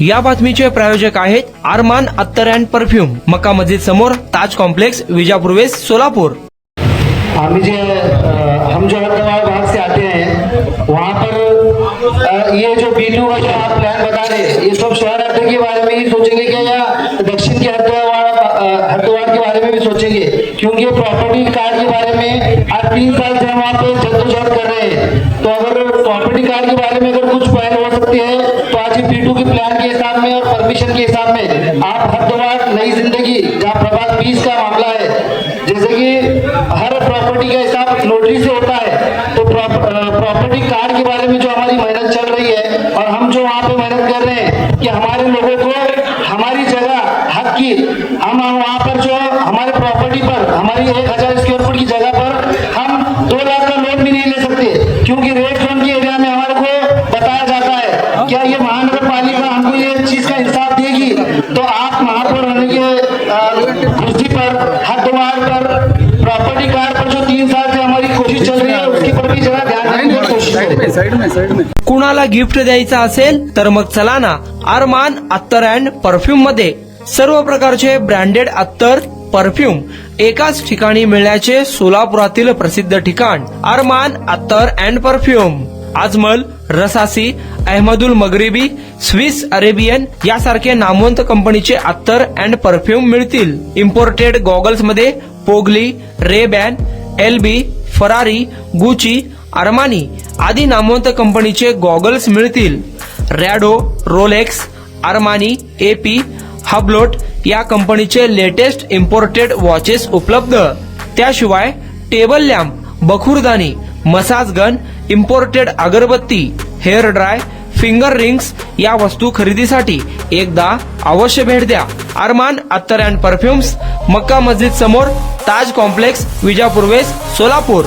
या बातमीचे प्रायोजक आहेत अरमान अत्तर अँड परफ्यूम, मक्का मस्जिद समोर, ताज कॉम्प्लेक्स, विजापूर वेस्ट, सोलापुर। हम जो हरिद्वार भाग से आते हैं वहाँ पर ये जो B2 का जो आप प्लान बता रहे हैं, ये सब शहर अड्डे के बारे में ही सोचेंगे क्या, या दक्षिण के हरिद्वार के बारे में भी सोचेंगे? क्योंकि प्रॉपर्टी कार्ड के बारे में आज 3 साल से हम वहाँ पे जद्दोजहद कर रहे हैं। तो अगर प्रॉपर्टी कार्ड के बारे में अगर कुछ पहल हो सकती है तो आज B2 के प्लान के हिसाब में और परमिशन के हिसाब में आप हरिद्वार नई जिंदगी, जहाँ प्रभात 20 का मामला है, जैसे कि हर प्रॉपर्टी का हिसाब नोटरी से होता है, तो प्रॉपर्टी कार्ड के बारे में जो हमारी मेहनत चल रही है और हम जो वहाँ पे मेहनत कर रहे हैं कि हमारे लोगों को हमारी जगह हक की, हम वहाँ पर जो हमारे प्रॉपर्टी पर हमारी 1000 स्क्वायर फुट की जगह पर हम 2 लाख का लोन भी नहीं ले सकते, क्योंकि रेड जोन के एरिया में हमारे को बताया जाता है क्या ये महानगर पालिका हमको ये चीज का इंसाफ देगी। तो आप महापौर होने के कुर्सी पर, हरिद्वार पर, प्रॉपर्टी कार्ड पर जो 3 साल से हमारी कोशिश चल रही है उसके पर भी जरा ध्यान देने की कोशिश करें। साइड में कुणाला गिफ्ट द्यायचा असेल तर मग चला ना अरमान अत्तर अँड परफ्यूम मध्ये। सर्व प्रकारचे ब्रँडेड अत्तर, परफ्यूम एकाच ठिकाणी मिळण्याचे सोलापुरातील प्रसिद्ध ठिकाण अरमान अत्तर and perfume. Ajmal, Rasasi, Ahmed Al Maghribi, Swiss Arabian यासारखे नामवंत कंपनीचे अत्तर अँड परफ्यूम मिळतील। इम्पोर्टेड गॉगल्स मध्ये पोगली, Ray Ban, LB, Ferrari, Gucci, Armani आदी नामवंत कंपनीचे गॉगल्स मिळतील। Rado, Rolex, Armani, AP, Hublot या कंपनीचे लेटेस्ट इम्पोर्टेड वॉचेस उपलब्ध। त्याशिवाय टेबल लॅम्प, बखुरदानी, मसाज गन, इम्पोर्टेड अगरबत्ती, हेअर ड्राय, फिंगर रिंग्स या वस्तू खरेदीसाठी एकदा अवश्य भेट द्या अरमान अत्तर अँड परफ्यूम्स, मक्का मस्जिद समोर, ताज कॉम्प्लेक्स, विजापूर वेस्ट, सोलापूर।